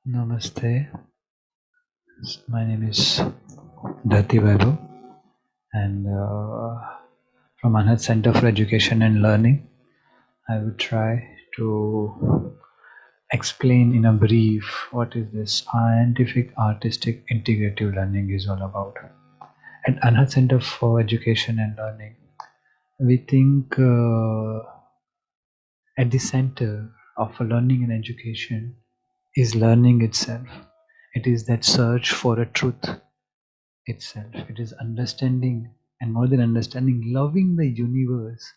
Namaste. My name is Dhati Vaibhav and from Anahad Center for Education and Learning, I will try to explain in a brief what is this scientific artistic integrative learning is all about. At Anahad Center for Education and Learning, we think at the center of learning and education is learning itself. It is that search for a truth itself. It is understanding, and more than understanding, loving the universe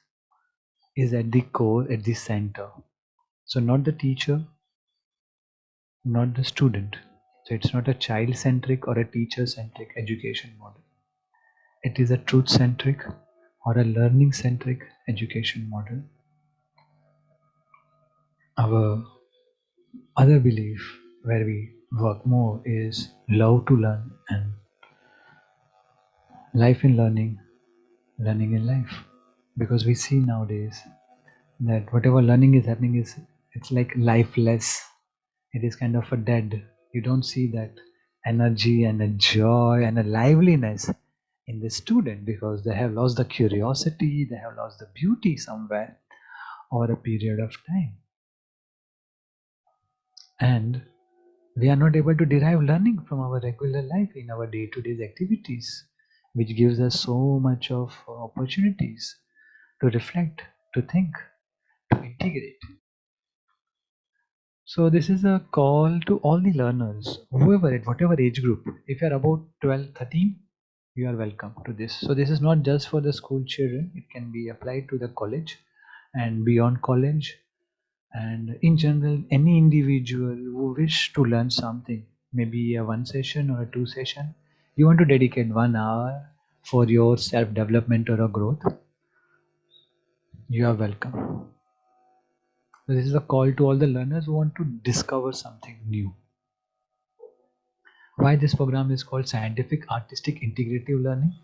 is at the core, at the center. So, not the teacher, not the student. So, it's not a child centric or a teacher centric education model. It is a truth centric or a learning centric education model. Our other belief where we work more is love to learn and life in learning, learning in life. Because we see nowadays that whatever learning is happening is it's like lifeless. It is kind of a dead. You don't see that energy and a joy and a liveliness in the student because they have lost the curiosity, they have lost the beauty somewhere over a period of time, and we are not able to derive learning from our regular life in our day-to-day activities, which gives us so much of opportunities to reflect, to think, to integrate. So this is a call to all the learners, whoever at whatever age group. If you are about 12, 13, you are welcome to this. So this is not just for the school children. It can be applied to the college and beyond college. And in general, any individual who wish to learn something, maybe a one session or a two session, you want to dedicate 1 hour for your self-development or a growth, you are welcome. So this is a call to all the learners who want to discover something new. Why this program is called Scientific Artistic Integrative Learning?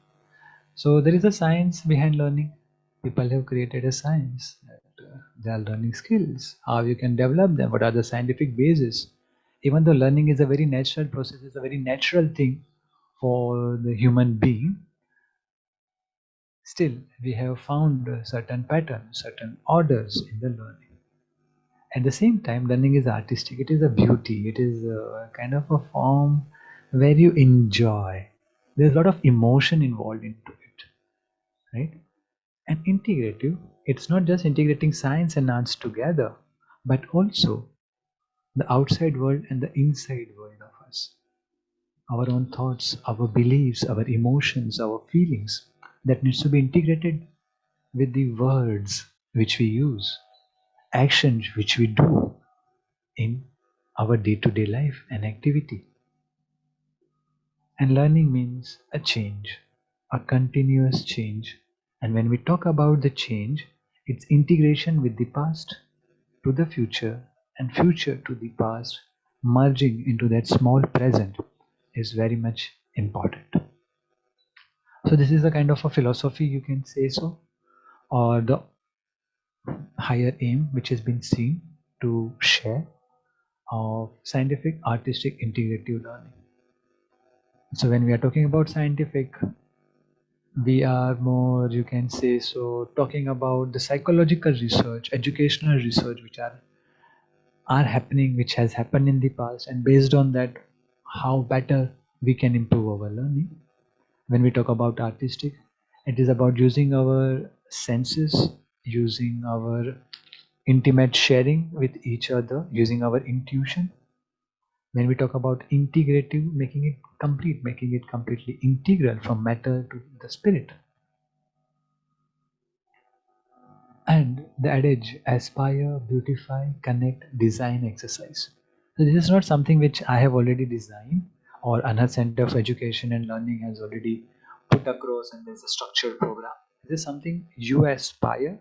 So there is a science behind learning. People have created a science that they are learning skills, how you can develop them, what are the scientific basis. Even though learning is a very natural process, it's a very natural thing for the human being, still we have found certain patterns, certain orders in the learning. At the same time, learning is artistic. It is a beauty. It is a kind of a form where you enjoy. There's a lot of emotion involved into it, right? And integrative, it's not just integrating science and arts together, but also the outside world and the inside world of us. Our own thoughts, our beliefs, our emotions, our feelings that needs to be integrated with the words which we use, actions which we do in our day-to-day life and activity. And learning means a change, a continuous change. And when we talk about the change, it's integration with the past to the future and future to the past, merging into that small present is very much important. So this is a kind of a philosophy, you can say so, or the higher aim which has been seen to share of scientific artistic integrative learning. So when we are talking about scientific, we are more, you can say so, talking about the psychological research, educational research which are happening, which has happened in the past, and based on that, how better we can improve our learning. When we talk about artistic, it is about using our senses, using our intimate sharing with each other, using our intuition. When we talk about integrative, making it complete, making it completely integral from matter to the spirit. And the adage, aspire, beautify, connect, design, exercise. So this is not something which I have already designed or Anahad Center for Education and Learning has already put across and there's a structured program. This is something you aspire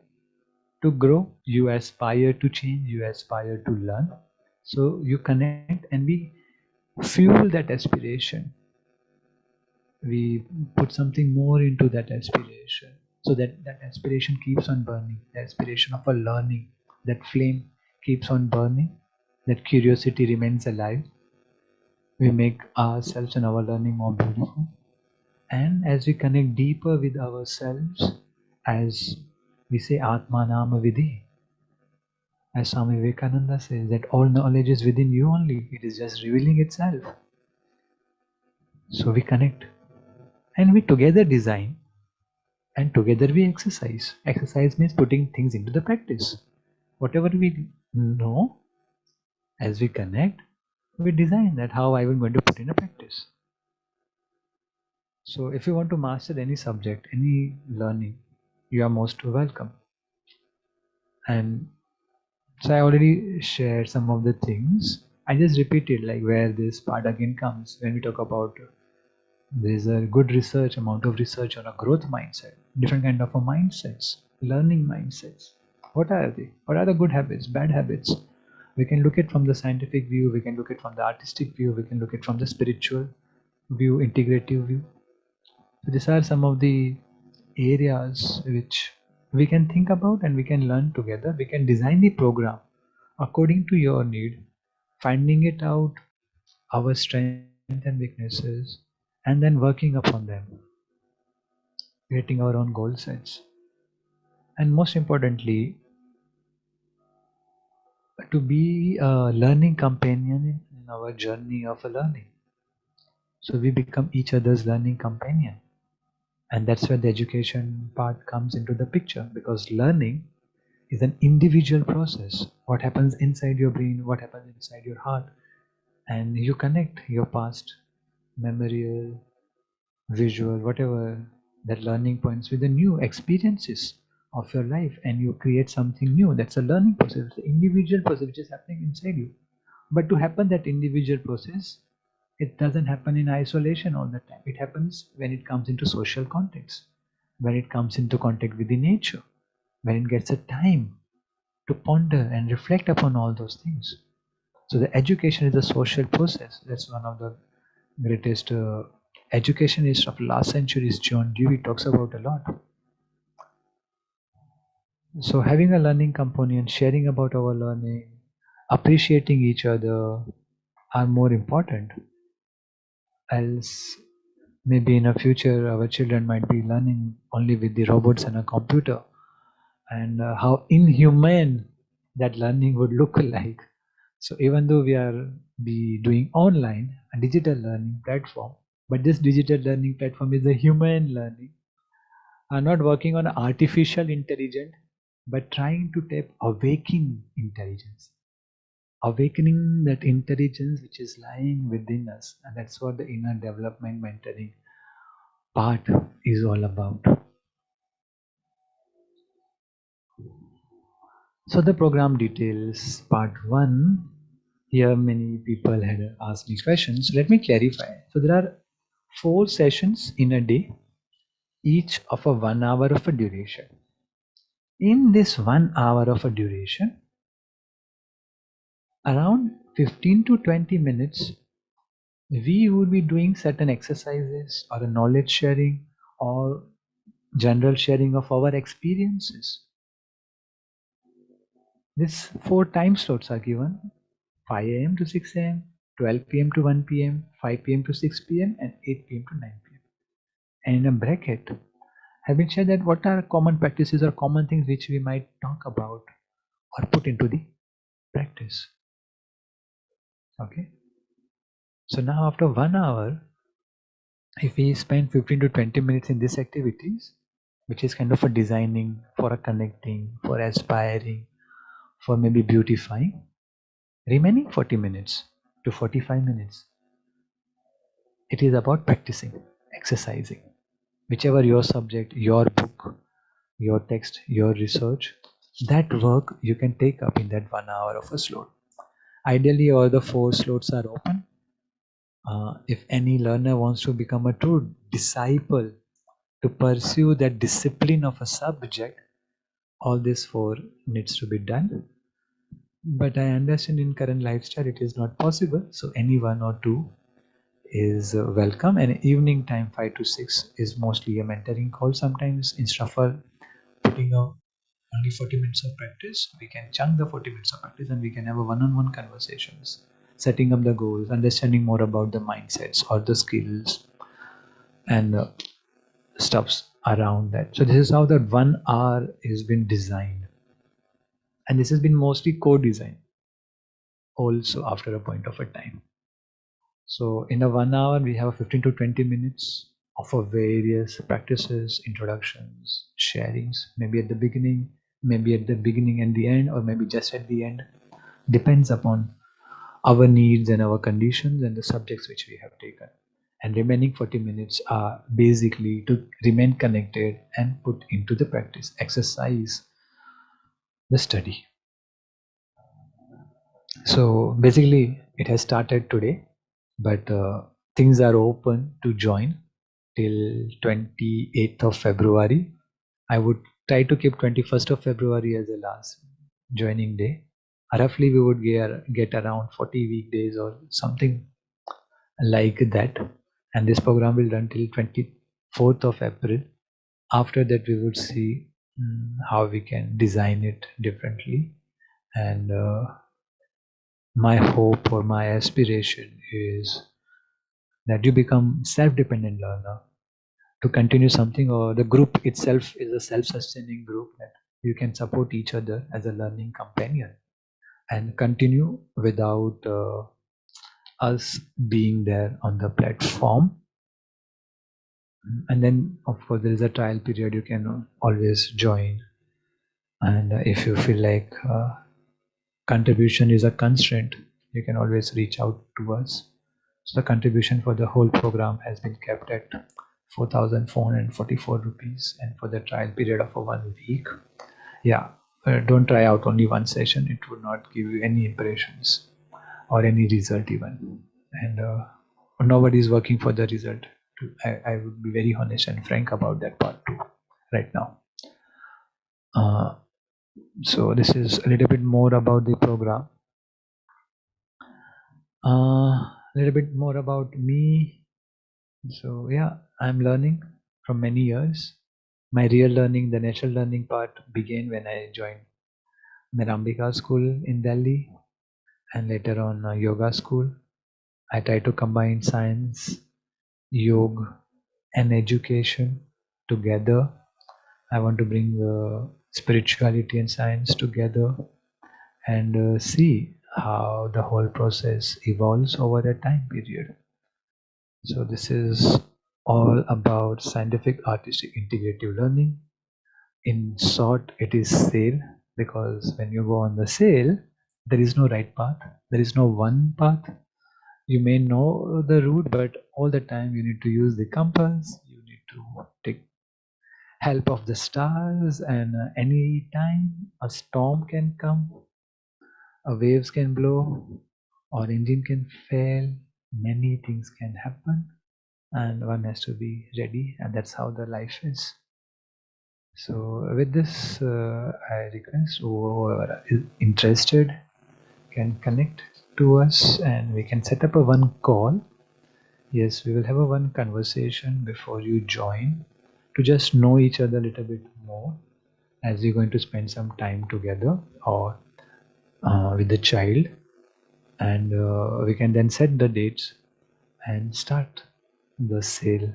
to grow, you aspire to change, you aspire to learn. So you connect and we fuel that aspiration. We put something more into that aspiration so that that aspiration keeps on burning, the aspiration of a learning, that flame keeps on burning, that curiosity remains alive, We make ourselves and our learning more beautiful. And as we connect deeper with ourselves, as we say Atma Nama Vidhi, as Swami Vivekananda says, that all knowledge is within you only, it is just revealing itself. So we connect and we together design and together we exercise. Exercise means putting things into the practice. Whatever we know, as we connect, we design that how I am going to put in a practice. So if you want to master any subject, any learning, you are most welcome. And so I already shared some of the things. I just repeated like where this part again comes when we talk about there is a good research, amount of research on a growth mindset, different kind of a mindsets, learning mindsets. What are they? What are the good habits, bad habits? We can look at from the scientific view, we can look at from the artistic view, we can look at from the spiritual view, integrative view. So these are some of the areas which we can think about and we can learn together. We can design the program according to your need, finding it out, our strengths and weaknesses, and then working upon them, creating our own goal sets. And most importantly, to be a learning companion in our journey of a learning. So we become each other's learning companion. And that's where the education part comes into the picture, because learning is an individual process. What happens inside your brain, what happens inside your heart, and you connect your past, memorial, visual, whatever that learning points with the new experiences of your life, and you create something new. That's a learning process, the individual process which is happening inside you. But to happen that individual process, it doesn't happen in isolation all the time. It happens when it comes into social context, when it comes into contact with the nature, when it gets a time to ponder and reflect upon all those things. So the education is a social process. That's one of the greatest educationists of last centuries, John Dewey, talks about a lot. So having a learning companion, sharing about our learning, appreciating each other are more important. Else, maybe in a future, our children might be learning only with the robots and a computer, and how inhumane that learning would look like. So even though we are be doing online a digital learning platform, but this digital learning platform is a human learning, are not working on artificial intelligence, but trying to tap awakening intelligence, awakening that intelligence which is lying within us, and that's what the inner development mentoring part is all about. So the program details, part 1. Here many people had asked me questions. Let me clarify. So there are 4 sessions in a day, each of a 1 hour of a duration. In this 1 hour of a duration, around 15 to 20 minutes, we would be doing certain exercises or a knowledge sharing or general sharing of our experiences. These 4 time slots are given: 5 a.m. to 6 a.m., 12 p.m. to 1 p.m., 5 p.m. to 6 p.m., and 8 p.m. to 9 p.m. And in a bracket, have been shared that what are common practices or common things which we might talk about or put into the practice. Okay. So now after 1 hour, if we spend 15 to 20 minutes in these activities, which is kind of a designing, for a connecting, for aspiring, for maybe beautifying, remaining 40 minutes to 45 minutes, it is about practicing, exercising. Whichever your subject, your book, your text, your research, that work you can take up in that 1 hour of a slot. Ideally, all the 4 slots are open. If any learner wants to become a true disciple, to pursue that discipline of a subject, all these 4 needs to be done. But I understand in current lifestyle it is not possible. So any 1 or 2 is welcome. And evening time 5 to 6 is mostly a mentoring call. Sometimes instead of putting out only 40 minutes of practice, we can chunk the 40 minutes of practice and we can have a one-on-one conversations. setting up the goals, understanding more about the mindsets or the skills and stuffs around that. So this is how that 1 hour has been designed, and this has been mostly co-designed also after a point of a time. So in a 1 hour, we have 15 to 20 minutes of a various practices, introductions, sharings, maybe at the beginning, maybe at the beginning and the end, or maybe just at the end. Depends upon our needs and our conditions and the subjects which we have taken. And remaining 40 minutes are basically to remain connected and put into the practice, exercise the study. So basically, it has started today, but things are open to join till 28th of February. I would try to keep 21st of February as the last joining day. Roughly, we would get around 40 weekdays or something like that. And this program will run till 24th of April. After that, we would see how we can design it differently. And my hope or my aspiration is that you become self-dependent learner to continue something, or the group itself is a self-sustaining group that you can support each other as a learning companion and continue without us being there on the platform. And then of course there is a trial period, you can always join, and if you feel like contribution is a constraint, you can always reach out to us. So the contribution for the whole program has been kept at 4,444 rupees, and for the trial period of a 1 week. Yeah, don't try out only one session, it would not give you any impressions or any result even. And nobody is working for the result. I would be very honest and frank about that part too right now. So this is a little bit more about the program. A little bit more about me. So yeah, I'm learning from many years. My real learning, the natural learning part, began when I joined Mirambika school in Delhi, and later on yoga school. I try to combine science, yoga, and education together. I want to bring spirituality and science together and see how the whole process evolves over a time period. So this is all about scientific artistic integrative learning. In short, it is SAIL, because when you go on the SAIL, there is no right path, there is no one path. You may know the route, but all the time you need to use the compass, you need to take help of the stars, and any time a storm can come, a waves can blow, or engine can fail, many things can happen, and one has to be ready, and that's how the life is. So with this, I request whoever is interested can connect to us, and we can set up a one call. Yes, we will have a one conversation before you join to just know each other a little bit more, as we're going to spend some time together or with the child, and we can then set the dates and start the sale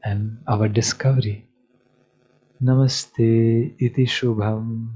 and our discovery. Namaste iti shubham.